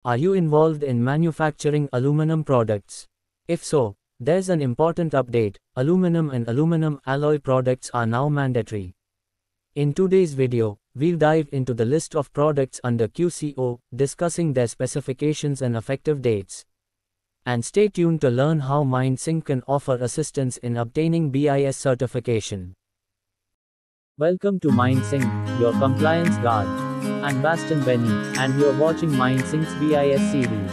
Are you involved in manufacturing aluminum products? If so, there's an important update: aluminum and aluminum alloy products are now mandatory. In today's video, we'll dive into the list of products under QCO, discussing their specifications and effective dates. And stay tuned to learn how MindSync can offer assistance in obtaining BIS certification. Welcome to MindSync, your compliance guard. I'm Baston Benny, and you're watching MindSync's BIS series.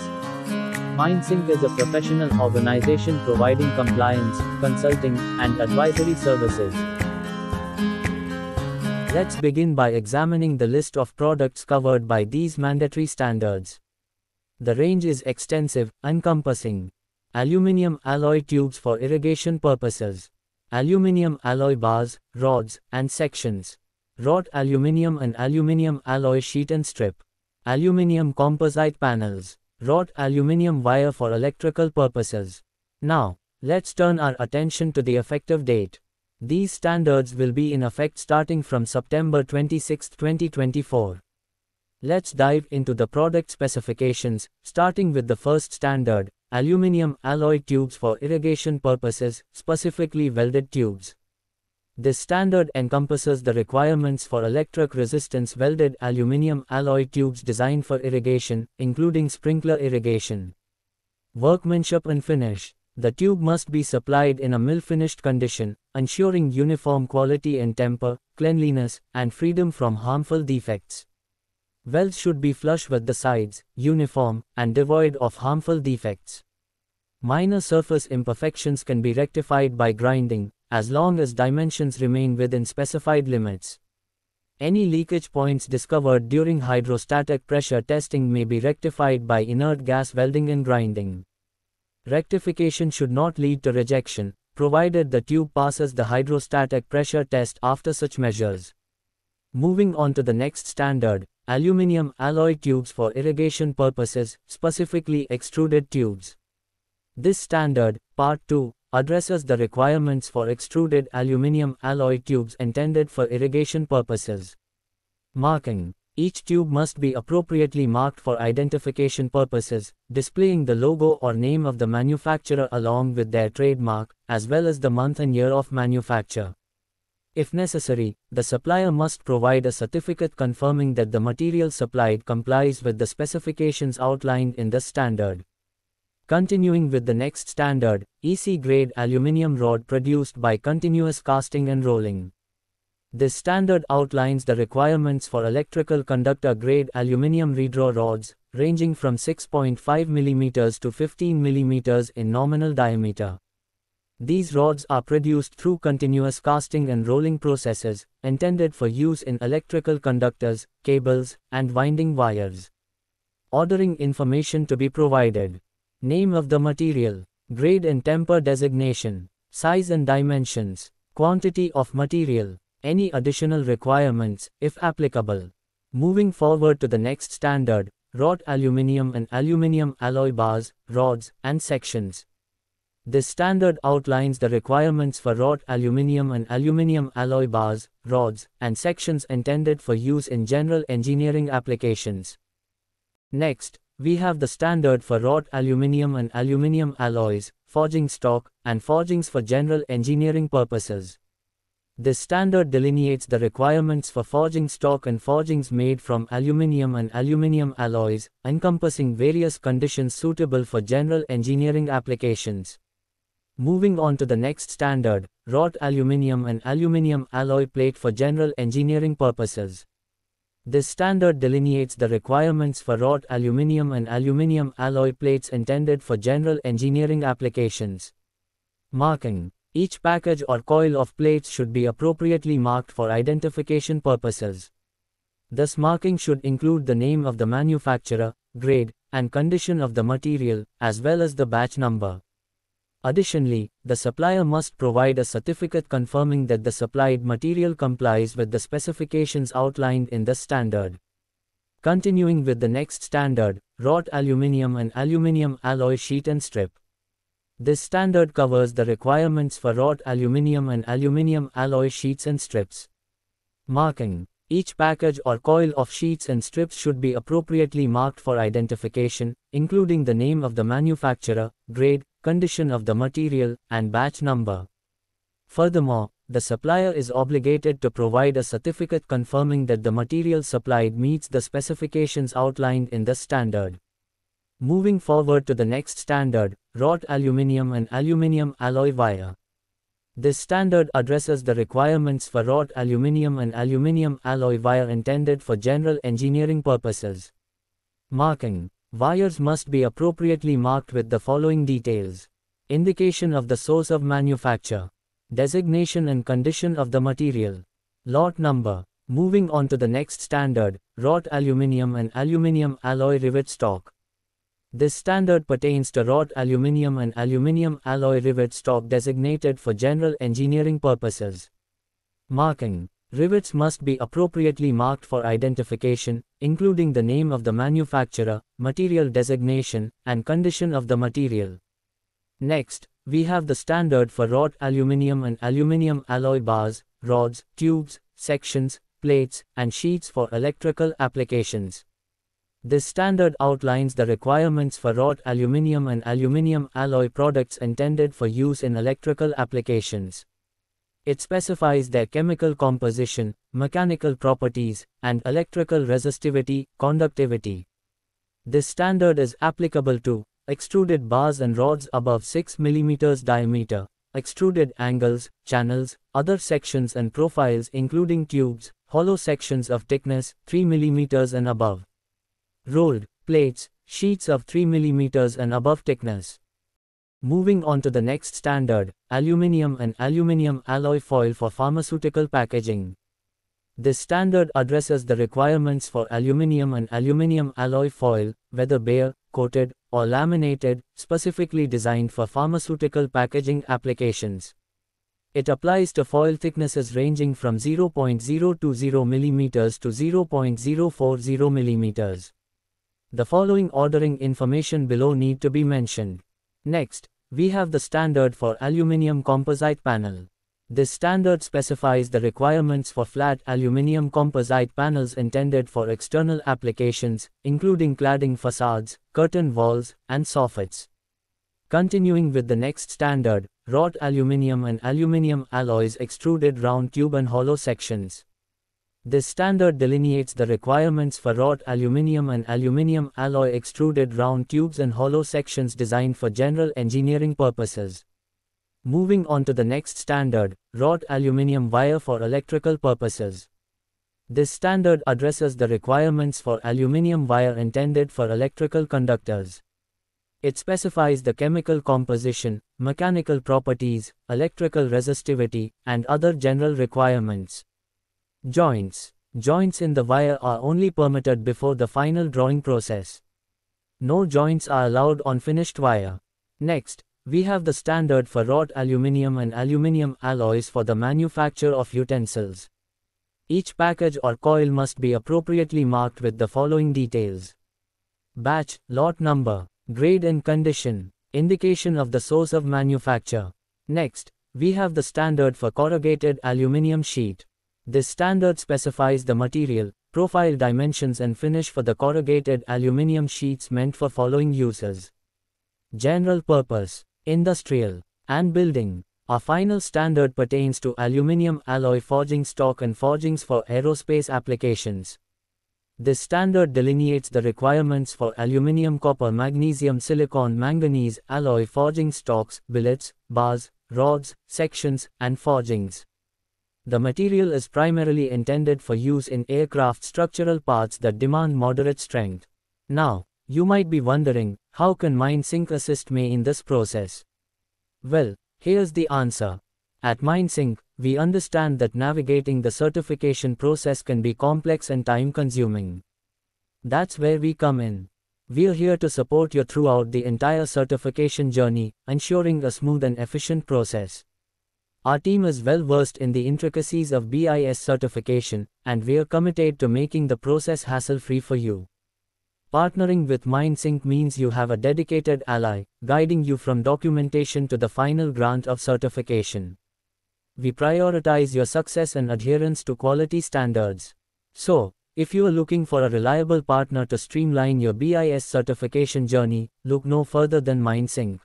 MindSync is a professional organization providing compliance, consulting, and advisory services. Let's begin by examining the list of products covered by these mandatory standards. The range is extensive, encompassing aluminium alloy tubes for irrigation purposes, aluminium alloy bars, rods, and sections, wrought aluminium and aluminium alloy sheet and strip, aluminium composite panels, wrought aluminium wire for electrical purposes. Now, let's turn our attention to the effective date. These standards will be in effect starting from September 26, 2024. Let's dive into the product specifications, starting with the first standard, aluminium alloy tubes for irrigation purposes, specifically welded tubes. This standard encompasses the requirements for electric resistance welded aluminium alloy tubes designed for irrigation, including sprinkler irrigation. Workmanship and finish. The tube must be supplied in a mill-finished condition, ensuring uniform quality and temper, cleanliness, and freedom from harmful defects. Welds should be flush with the sides, uniform, and devoid of harmful defects. Minor surface imperfections can be rectified by grinding, as long as dimensions remain within specified limits. Any leakage points discovered during hydrostatic pressure testing may be rectified by inert gas welding and grinding. Rectification should not lead to rejection, provided the tube passes the hydrostatic pressure test after such measures. Moving on to the next standard, aluminium alloy tubes for irrigation purposes, specifically extruded tubes. This standard, Part 2, addresses the requirements for extruded aluminium alloy tubes intended for irrigation purposes. Marking. Each tube must be appropriately marked for identification purposes, displaying the logo or name of the manufacturer along with their trademark, as well as the month and year of manufacture. If necessary, the supplier must provide a certificate confirming that the material supplied complies with the specifications outlined in the standard. Continuing with the next standard, EC-grade aluminium rod produced by continuous casting and rolling. This standard outlines the requirements for electrical conductor-grade aluminium redraw rods, ranging from 6.5 mm to 15 mm in nominal diameter. These rods are produced through continuous casting and rolling processes, intended for use in electrical conductors, cables, and winding wires. Ordering information to be provided. Name of the material, grade and temper designation, size and dimensions, quantity of material, any additional requirements, if applicable. Moving forward to the next standard, wrought aluminium and aluminium alloy bars, rods, and sections. This standard outlines the requirements for wrought aluminium and aluminium alloy bars, rods, and sections intended for use in general engineering applications. Next, we have the standard for wrought aluminium and aluminium alloys, forging stock, and forgings for general engineering purposes. This standard delineates the requirements for forging stock and forgings made from aluminium and aluminium alloys, encompassing various conditions suitable for general engineering applications. Moving on to the next standard, wrought aluminium and aluminium alloy plate for general engineering purposes. This standard delineates the requirements for wrought aluminium and aluminium alloy plates intended for general engineering applications. Marking. Each package or coil of plates should be appropriately marked for identification purposes. This marking should include the name of the manufacturer, grade, and condition of the material, as well as the batch number. Additionally, the supplier must provide a certificate confirming that the supplied material complies with the specifications outlined in the standard. Continuing with the next standard, wrought aluminium and aluminium alloy sheet and strip. This standard covers the requirements for wrought aluminium and aluminium alloy sheets and strips. Marking. Each package or coil of sheets and strips should be appropriately marked for identification, including the name of the manufacturer, grade, condition of the material, and batch number. Furthermore, the supplier is obligated to provide a certificate confirming that the material supplied meets the specifications outlined in the standard. Moving forward to the next standard, wrought aluminium and aluminium alloy wire. This standard addresses the requirements for wrought aluminium and aluminium alloy wire intended for general engineering purposes. Marking. Wires must be appropriately marked with the following details: indication of the source of manufacture, designation and condition of the material, lot number. Moving on to the next standard, wrought aluminium and aluminium alloy rivet stock. This standard pertains to wrought aluminium and aluminium alloy rivet stock designated for general engineering purposes. Marking. Rivets must be appropriately marked for identification, including the name of the manufacturer, material designation, and condition of the material. Next, we have the standard for wrought aluminium and aluminium alloy bars, rods, tubes, sections, plates, and sheets for electrical applications. This standard outlines the requirements for wrought aluminium and aluminium alloy products intended for use in electrical applications. It specifies their chemical composition, mechanical properties, and electrical resistivity, conductivity. This standard is applicable to extruded bars and rods above 6 mm diameter, extruded angles, channels, other sections and profiles including tubes, hollow sections of thickness 3 mm and above, rolled plates, sheets of 3 mm and above thickness. Moving on to the next standard, aluminium and aluminium alloy foil for pharmaceutical packaging. This standard addresses the requirements for aluminium and aluminium alloy foil, whether bare, coated, or laminated, specifically designed for pharmaceutical packaging applications. It applies to foil thicknesses ranging from 0.020 mm to 0.040 mm. The following ordering information below need to be mentioned. Next, we have the standard for aluminium composite panel. This standard specifies the requirements for flat aluminium composite panels intended for external applications, including cladding facades, curtain walls, and soffits. Continuing with the next standard, wrought aluminium and aluminium alloys extruded round tube and hollow sections. This standard delineates the requirements for wrought aluminium and aluminium alloy extruded round tubes and hollow sections designed for general engineering purposes. Moving on to the next standard, wrought aluminium wire for electrical purposes. This standard addresses the requirements for aluminium wire intended for electrical conductors. It specifies the chemical composition, mechanical properties, electrical resistivity, and other general requirements. Joints. Joints in the wire are only permitted before the final drawing process. No joints are allowed on finished wire. Next, we have the standard for wrought aluminium and aluminium alloys for the manufacture of utensils. Each package or coil must be appropriately marked with the following details: batch, lot number, grade and condition, indication of the source of manufacture. Next, we have the standard for corrugated aluminium sheet. This standard specifies the material, profile dimensions and finish for the corrugated aluminium sheets meant for following uses: general purpose, industrial, and building. Our final standard pertains to aluminium alloy forging stock and forgings for aerospace applications. This standard delineates the requirements for aluminium, copper, magnesium, silicon, manganese alloy forging stocks, billets, bars, rods, sections, and forgings. The material is primarily intended for use in aircraft structural parts that demand moderate strength. Now, you might be wondering, how can MindSync assist me in this process? Well, here's the answer. At MindSync, we understand that navigating the certification process can be complex and time-consuming. That's where we come in. We're here to support you throughout the entire certification journey, ensuring a smooth and efficient process. Our team is well versed in the intricacies of BIS certification, and we're committed to making the process hassle-free for you. Partnering with MindSync means you have a dedicated ally, guiding you from documentation to the final grant of certification. We prioritize your success and adherence to quality standards. So, if you are looking for a reliable partner to streamline your BIS certification journey, look no further than MindSync.